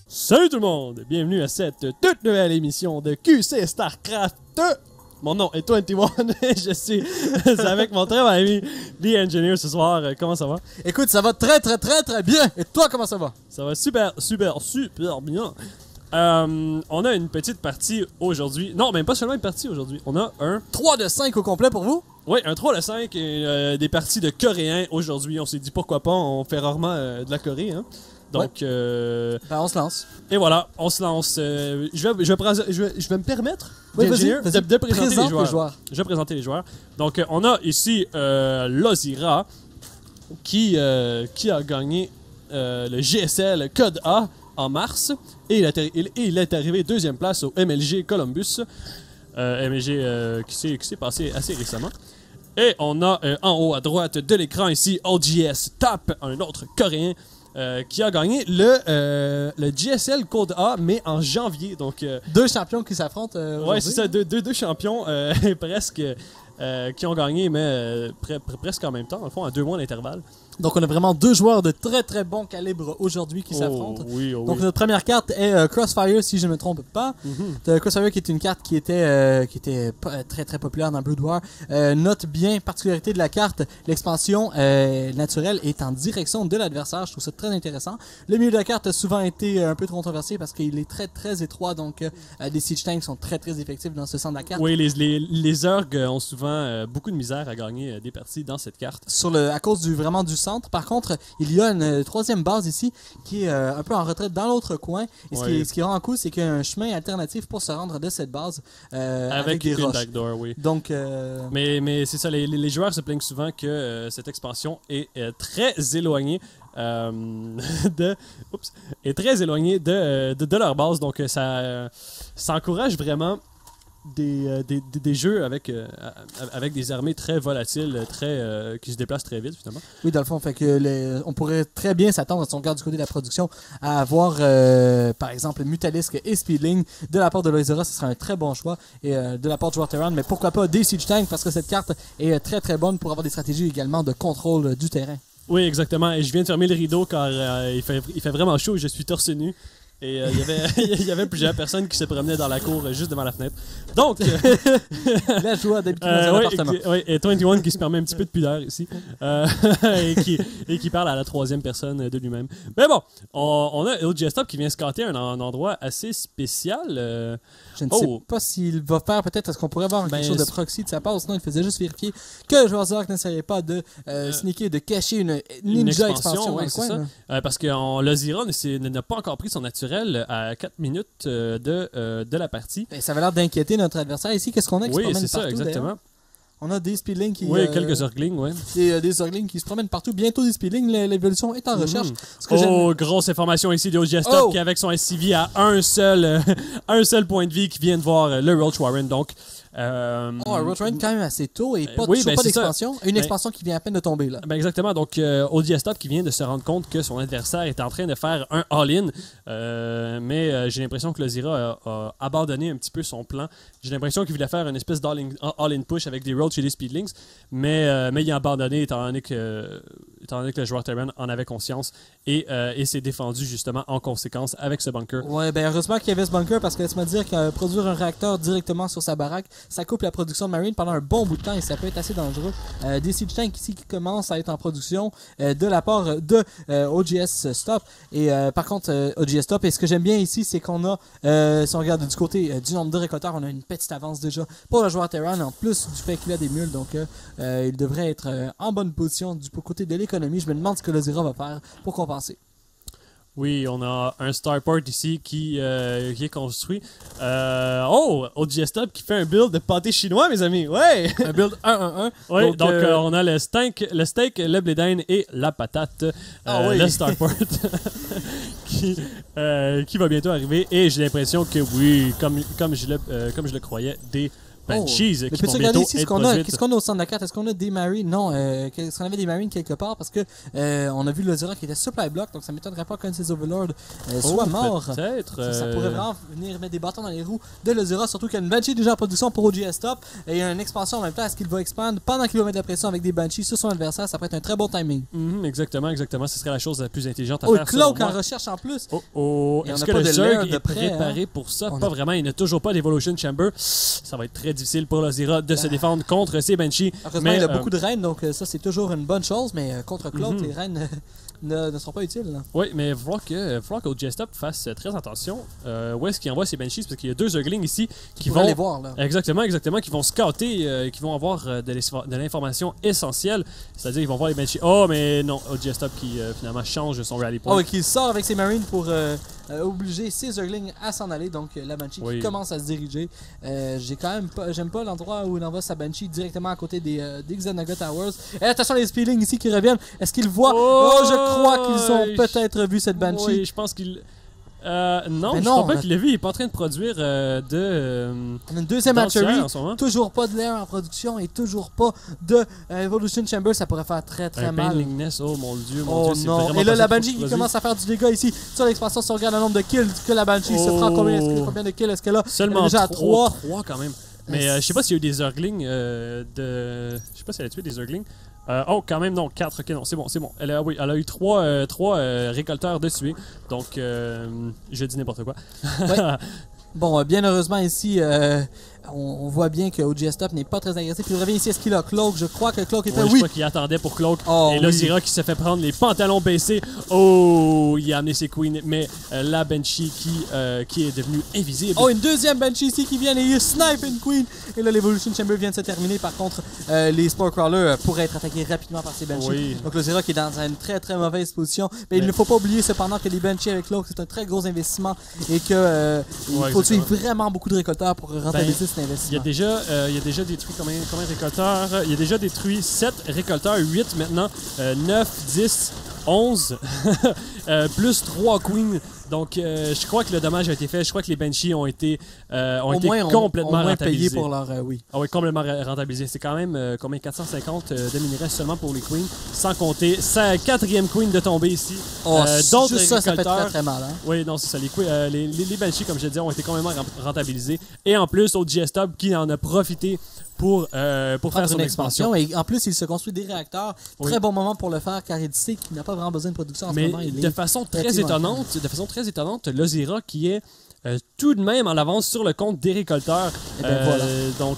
Salut tout le monde! Bienvenue à cette toute nouvelle émission de QC StarCraft. Mon nom est 21 et je suis avec mon très bon ami The Engineer ce soir. Comment ça va? Écoute, ça va très bien. Et toi, comment ça va? Ça va super bien. On a une petite partie aujourd'hui. Non, même pas seulement une partie aujourd'hui. On a un 3 de 5 au complet pour vous? Oui, un 3 de 5 et des parties de coréens aujourd'hui. On s'est dit pourquoi pas, on fait rarement de la Corée, hein? Donc, ouais. On se lance. Et voilà, on se lance. Je vais me permettre oui, de présenter les joueurs. Je vais présenter les joueurs. Donc, on a ici Lozira qui a gagné le GSL Code A en mars et il est arrivé deuxième place au MLG Columbus. MLG qui s'est passé assez récemment. Et on a en haut à droite de l'écran ici OGS Top, un autre coréen. Qui a gagné le GSL Code A, mais en janvier. Donc, deux champions qui s'affrontent ouais, c'est ça, deux champions presque qui ont gagné, mais presque en même temps, dans le fond, à 2 mois d'intervalle. Donc, on a vraiment deux joueurs de très bon calibre aujourd'hui qui s'affrontent. Oui, donc, notre première carte est Crossfire, si je ne me trompe pas. Crossfire qui est une carte qui était très populaire dans Brood War. Note bien, particularité de la carte, l'expansion naturelle est en direction de l'adversaire. Je trouve ça très intéressant. Le milieu de la carte a souvent été un peu controversé parce qu'il est très étroit. Donc, des siege tanks sont très effectifs dans ce sens de la carte. Oui, les Zerg ont souvent beaucoup de misère à gagner des parties dans cette carte. À cause du centre. Par contre, il y a une troisième base ici qui est un peu en retraite dans l'autre coin. Et ce qui rend cool, c'est qu'il y a un chemin alternatif pour se rendre de cette base avec des roches. Backdoor, oui. Donc, mais c'est ça, les joueurs se plaignent souvent que cette expansion est très éloignée de leur base. Donc, ça encourage vraiment des jeux avec des armées très volatiles, qui se déplacent très vite, finalement. Oui, dans le fond, fait que on pourrait très bien s'attendre, si on regarde du côté de la production, à avoir, par exemple, Mutalisk et Speedling. De la part de Lozira, ce serait un très bon choix. Et de la part de joueur Terran, mais pourquoi pas des Siege Tanks, parce que cette carte est très bonne pour avoir des stratégies également de contrôle du terrain. Oui, exactement. Et je viens de fermer le rideau car il fait vraiment chaud et je suis torse nu. Et il y avait plusieurs personnes qui se promenaient dans la cour juste devant la fenêtre. Donc, la joie d'habiter dans un appartement. Oui, et 21 qui se permet un petit peu de pudeur ici. et qui parle à la troisième personne de lui-même. Mais bon, on a OGS Top qui vient scatter un endroit assez spécial. Je ne sais pas s'il va faire, peut-être, est-ce qu'on pourrait avoir quelque chose de proxy de sa part, sinon il faisait juste vérifier que le joueur Zerg n'essayait pas de sneaker, de cacher une ninja expansion ouais, c'est ça. Parce que Lozira n'a pas encore pris son naturel à 4 minutes de la partie. Ben, ça avait l'air d'inquiéter notre adversaire ici. Qu'est-ce qu'on a qui se promène partout? Oui, c'est ça, exactement. On a des Speedlings qui... Oui, quelques Zerglings, oui. Des Zerglings qui se promènent partout. Bientôt des Speedlings, l'évolution est en recherche. Grosse information ici de OGS Top qui, avec son SCV, a un seul point de vie, qui vient de voir le Roach Warren. Donc, Roach Warren quand même assez tôt et pas d'expansion. Une expansion qui vient à peine de tomber, là. Ben exactement. Donc, OGS Top qui vient de se rendre compte que son adversaire est en train de faire un all-in. Mais j'ai l'impression que Lozira a abandonné un petit peu son plan. J'ai l'impression qu'il voulait faire une espèce d'all-in push avec des Roach et des Speedlings. Mais il a abandonné étant donné que le joueur Terran en avait conscience et s'est défendu justement en conséquence avec ce bunker. Ouais, ben heureusement qu'il y avait ce bunker parce que laisse-moi dire que produire un réacteur directement sur sa baraque, ça coupe la production de Marine pendant un bon bout de temps et ça peut être assez dangereux. Des Siege Tanks ici qui commencent à être en production de la part de OGS Stop. Et par contre, OGS Stop, et ce que j'aime bien ici, c'est qu'on a, si on regarde du côté du nombre de récolteurs, on a une petite avance déjà pour le joueur Terran, en plus du fait qu'il a des mules. Donc, il devrait être en bonne position du côté de l'économie. Je me demande ce que Lozira va faire pour compenser. Oui, on a un starport ici qui est construit. OGS Top qui fait un build de pâté chinois, mes amis. Ouais! Un build 1-1-1. Oui, donc on a le steak, le blé d'Inde et la patate. Le starport qui va bientôt arriver. Et j'ai l'impression que oui, comme je le croyais, des Banshees Mais qui peux-tu vont regarder bientôt ici ce être qu'on a? produites. Qu'est-ce qu'on a au centre de la carte? Est-ce qu'on a des Marines? Non, est-ce qu'on avait des Marines quelque part? Parce que on a vu Lozira qui était supply block, donc ça m'étonnerait pas qu'un de ses Overlords soit mort. Peut-être. Ça pourrait vraiment venir mettre des bâtons dans les roues de Lozira, surtout qu'il y a une Banshee déjà en production pour OGS Top et il y a une expansion en même temps. Est-ce qu'il va expandre pendant qu'il va mettre la pression avec des Banshees sur son adversaire? Ça pourrait être un très bon timing. Exactement. Ce serait la chose la plus intelligente à Oh, faire. Cloak selon en moi. recherche en plus. Oh. Et on Est-ce a que pas le de Zerg lair de est près, préparé pour ça? On Pas a- vraiment. Il n'a toujours pas d'Evolution Chamber. Ça va être très difficile pour Lozira de se défendre contre ces Banshees. Heureusement, il a beaucoup de reines, donc ça c'est toujours une bonne chose, mais contre Cloak, les reines ne seront pas utiles. Là. Oui, mais il va falloir qu'OGS Top fasse très attention. Où est-ce qu'il envoie ces Banshees? Parce qu'il y a deux Zerglings ici qui Pour vont... les voir, là. Exactement, qui vont scouter, qui vont avoir de l'information essentielle. C'est-à-dire, ils vont voir les Banshees. Oh, mais non, OGS Top qui finalement change son rally point. Oh, et qui sort avec ses Marines pour obliger ses Zerglings à s'en aller. Donc la Banshee qui commence à se diriger. J'aime pas l'endroit où il envoie sa Banshee directement à côté des Xanaga Towers. Et attention les Speedlings ici qui reviennent. Est-ce qu'ils voient? Oh, je crois qu'ils ont peut-être vu cette Banshee. Oui, je pense qu'il... non, Mais je non, crois pas qu'il l'a vu. Il est pas en train de produire On a une deuxième d'antiair hatchery. en ce moment. Toujours pas de l'air en production et toujours pas de Evolution Chamber. Ça pourrait faire très Un mal. Painlingness, oh mon dieu, Oh c'est non, vraiment et là pas la ça qu'il faut Banshee qui produire. commence à faire du dégât ici sur l'expansion. Si on regarde le nombre de kills que la Banshee se prend, combien de kills est-ce qu'elle a? Seulement Elle est déjà à 3. 3 quand même. Mais je sais pas s'il y a eu des Zerglings Je sais pas si elle a tué des Zerglings. Quand même, non, 4. Ok, non, c'est bon. Elle a eu 3 récolteurs de tuer. Donc, je dis n'importe quoi. Ouais. Bon, bien heureusement ici, on voit bien que OGS Top n'est pas très agressif. Il revient ici, est-ce qu'il a Cloak? Je crois que Cloak était... Je crois qu'il attendait pour Cloak. Oh, et là, oui. Zira qui se fait prendre les pantalons baissés. Oh, il a amené ses queens. Mais la Banshee qui est devenue invisible. Oh, une deuxième Banshee ici qui vient et il snipe une Queen. Et là, l'Evolution Chamber vient de se terminer. Par contre, les Spore Crawlers pourraient être attaqués rapidement par ces Banshees. Oui. Donc le Zira qui est dans une très très mauvaise position. Mais il ne faut pas oublier cependant que les Banshees avec Cloak, c'est un très gros investissement. Et que il faut tuer vraiment beaucoup de récolteurs pour rentabiliser cet investissement. Il y a déjà détruit combien de récolteurs? Il a déjà détruit 7 récolteurs, 8 maintenant, 9, 10, 11, plus 3 queens. Donc, je crois que le dommage a été fait. Je crois que les Banshees ont été complètement rentabilisés. Payés pour leur... oui. Ah oui, complètement rentabilisés. C'est quand même combien 450 de minerais seulement pour les queens, sans compter sa 4e queen de tomber ici. D'autres juste ça fait très très mal. Hein? Oui, non, c'est ça. Les Banshees, comme je l'ai dit, ont été complètement rentabilisés. Et en plus, OGS Top qui en a profité pour faire son expansion. Et en plus, il se construit des réacteurs. Très bon moment pour le faire car il sait qu'il n'a pas vraiment besoin de production en ce moment. Mais de façon très étonnante, Lozira qui est tout de même en avance sur le compte des récolteurs. Et ben voilà. Donc,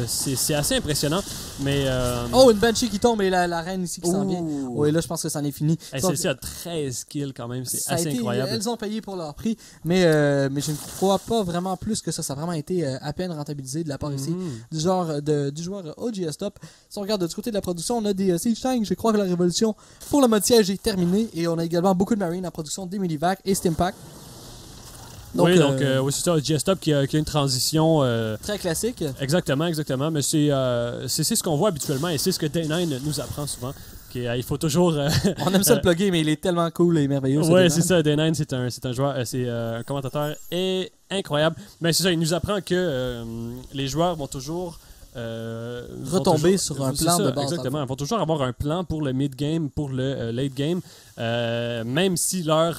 c'est assez impressionnant. Mais, oh, une Banshee qui tombe et la reine ici qui s'en vient. Oh, et là, je pense que c'en est fini. Celle-ci a 13 kills quand même. C'est assez incroyable. Elles ont payé pour leur prix, mais je ne crois pas vraiment plus que ça. Ça a vraiment été à peine rentabilisé de la part ici du joueur OGS Top. Si on regarde du côté de la production, on a des Siege Tanks. Je crois que la révolution pour le mode siège est terminée. Et on a également beaucoup de Marines en production, des Millivac et Stimpack. Donc, oui, c'est ça, OGS Top qui a une transition... très classique. Exactement. Mais c'est ce qu'on voit habituellement et c'est ce que Day9 nous apprend souvent. Il faut toujours... on aime ça le plugger, mais il est tellement cool et merveilleux. Oui, c'est ça. Day9, c'est un joueur, c'est un commentateur incroyable. Mais c'est ça, il nous apprend que les joueurs vont toujours... retomber sur un plan de base. Exactement. Ils vont toujours avoir un plan pour le mid-game, pour le late-game. Même si leur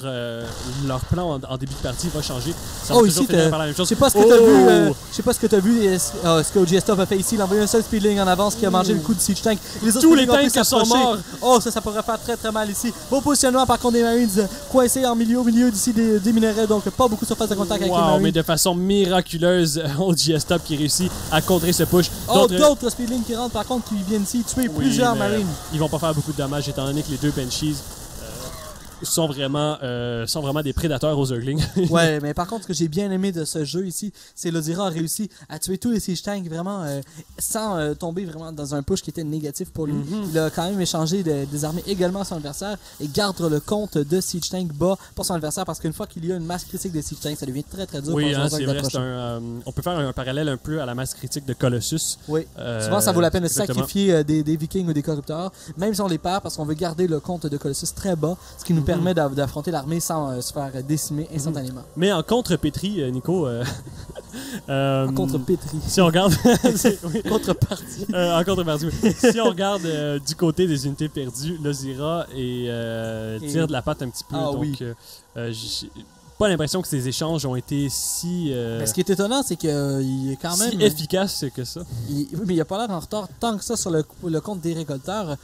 plan en début de partie va changer, ça va toujours finir par la même chose. Je sais pas ce que t'as vu. Je sais pas ce que t'as vu. Ce que OGS Top a fait ici, il a envoyé un seul Speedling en avance qui a mangé le coup de Siege Tank. Tous les tanks sont morts. Oh, ça pourrait faire très très mal ici. Beau positionnement par contre des Marines coincés au milieu d'ici des minerais, donc pas beaucoup de surface de contact avec les Marines. Mais de façon miraculeuse, OGS Top qui réussit à contrer ce push. D'autres Speedlings qui rentrent par contre qui viennent ici tuer plusieurs Marines. Ils vont pas faire beaucoup de dommages étant donné que les deux Banshees sont vraiment des prédateurs aux Zerglings. Ouais, mais par contre, ce que j'ai bien aimé de ce jeu ici, c'est Lozira a réussi à tuer tous les Siege Tanks vraiment sans tomber vraiment dans un push qui était négatif pour lui. Il a quand même échangé des armées également à son adversaire et garde le compte de Siege Tank bas pour son adversaire parce qu'une fois qu'il y a une masse critique de Siege Tank, ça devient très très dur pour le c'est vrai. On peut faire un parallèle un peu à la masse critique de Colossus. Oui. Souvent, ça vaut la peine de sacrifier des Vikings ou des corrupteurs, même si on les perd parce qu'on veut garder le compte de Colossus très bas, ce qui nous permet d'affronter l'armée sans se faire décimer instantanément. Mais en contre-pétri, Nico, En contre-pétri. Si on regarde... oui. Contrepartie. En contrepartie, oui. Si on regarde du côté des unités perdues, Lozira tire de la patte un petit peu. Ah, donc, oui. j'ai pas l'impression que ces échanges ont été si, Mais ce qui est étonnant, c'est qu'il est quand même... si efficaces que ça. Oui, mais il a pas l'air en retard tant que ça sur le compte des récolteurs.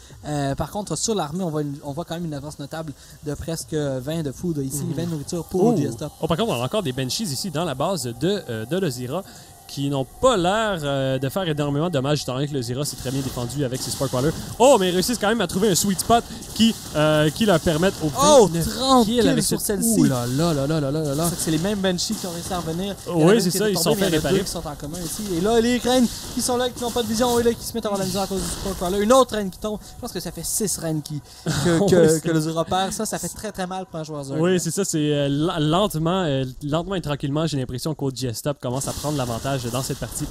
Par contre, sur l'armée, on voit quand même une avance notable de presque 20 de food ici, 20 de nourriture pour OGS Top. Par contre, on a encore des Banshees ici dans la base de Lozira qui n'ont pas l'air de faire énormément de dommages, étant donné que Lozira s'est très bien défendu avec ses Sparkwallers. Oh, mais ils réussissent quand même à trouver un sweet spot qui leur permettent au 30 kills avec sur celle-ci. Ouh là là là là là là là. C'est les mêmes Banshees qui ont réussi à revenir. Oui, c'est ça, ils sont fait réparer. Qui sont en commun ici. Et là, les reines qui sont là, qui n'ont pas de vision, et là, qui se mettent à avoir la misère à cause du Sparkwaller. Une autre reine qui tombe. Je pense que ça fait 6 reines que le Zura perd. Ça fait très très mal pour un joueur Zerg. Oui, c'est ça, c'est lentement et tranquillement, j'ai l'impression qu'OGS Top commence à prendre l'avantage dans cette partie.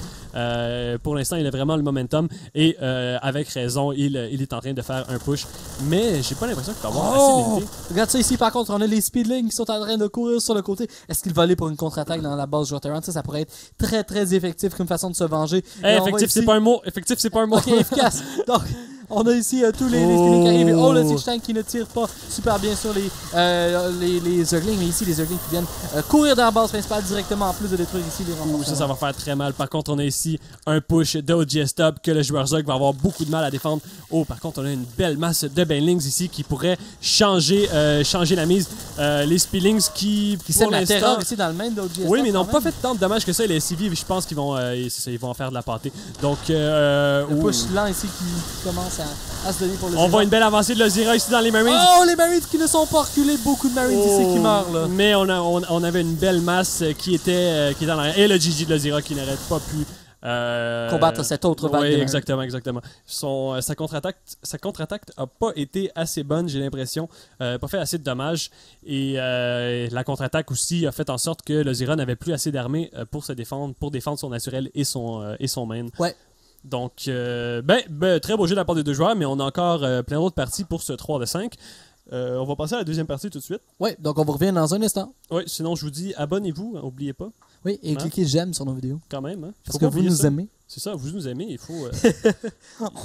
Pour l'instant, il a vraiment le momentum et avec raison, il est en train de faire un push. Mais j'ai pas l'impression qu'il va avoir assez d'unités. Regarde ça ici, par contre, on a les speedlings qui sont en train de courir sur le côté. Est-ce qu'il va aller pour une contre-attaque dans la base joueur-terrain? Ça pourrait être très très effectif comme façon de se venger. Effectif, c'est pas un mot. Effectif, c'est pas un mot. Ok, efficace. Donc, on a ici tous les speedlings qui arrivent. Oh, le Siege Tank qui ne tire pas super bien sur les Zerglings. Mais ici, les Zerglings qui viennent courir dans la base principale directement en plus de détruire ici les renforts. Ça va faire très mal. Par contre, on a ici un push d'OGS Top que le joueur Zerg va avoir beaucoup de mal à défendre. Oh, par contre, on a une belle masse de Banelings ici qui pourrait changer la mise. Les Speedlings qui sèment la terreur ici dans le main d'OGS Top. Oui, mais ils n'ont pas fait tant de dommages que ça. Les SCV, je pense qu'ils vont en faire de la pâtée. Donc, le push lent ici qui commence à se donner pour le on voit une belle avancée de Lozira ici dans les Marines. Oh, les Marines qui ne sont pas reculés. Beaucoup de Marines ici qui meurent. Là. Mais on avait une belle masse qui était en arrière. Et le GG de Lozira qui n'aurait pas pu combattre cette autre vague. Oui, exactement. Sa contre-attaque n'a pas été assez bonne, j'ai l'impression. Pas fait assez de dommages. Et la contre-attaque aussi a fait en sorte que Lozira n'avait plus assez d'armée pour défendre son naturel et son main. Ouais. Donc, très beau jeu de la part des deux joueurs, mais on a encore plein d'autres parties pour ce 3 de 5. On va passer à la deuxième partie tout de suite. Oui, donc on vous revient dans un instant. Oui, sinon je vous dis abonnez-vous, n'oubliez pas. Oui, et cliquez j'aime sur nos vidéos. Quand même, hein. Parce que vous nous aimez. C'est ça, vous nous aimez, il faut...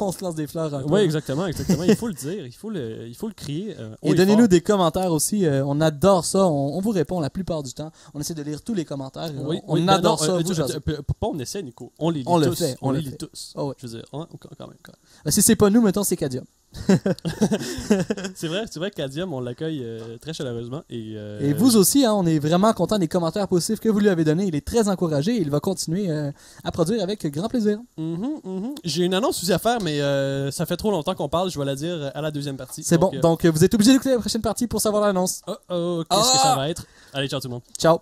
On se lance des fleurs encore. Oui, exactement. Il faut le dire, il faut le crier. Et donnez-nous des commentaires aussi. On adore ça. On vous répond la plupart du temps. On essaie de lire tous les commentaires. Oui, on adore ça. Pas on essaie, Nico. On les lit on tous. Le fait, on les lit tous. Oh, ouais. Je veux dire, quand même. Si c'est pas nous, mettons, c'est Cadium. C'est vrai que Cadium, on l'accueille très chaleureusement. Et vous aussi, hein, on est vraiment content des commentaires positifs que vous lui avez donnés. Il est très encouragé et il va continuer à produire avec grand plaisir. J'ai une annonce aussi à faire, mais ça fait trop longtemps qu'on parle. Je vais la dire à la deuxième partie. C'est bon. Donc, vous êtes obligé d'écouter la prochaine partie pour savoir l'annonce. Qu'est-ce que ça va être? Allez, ciao tout le monde. Ciao.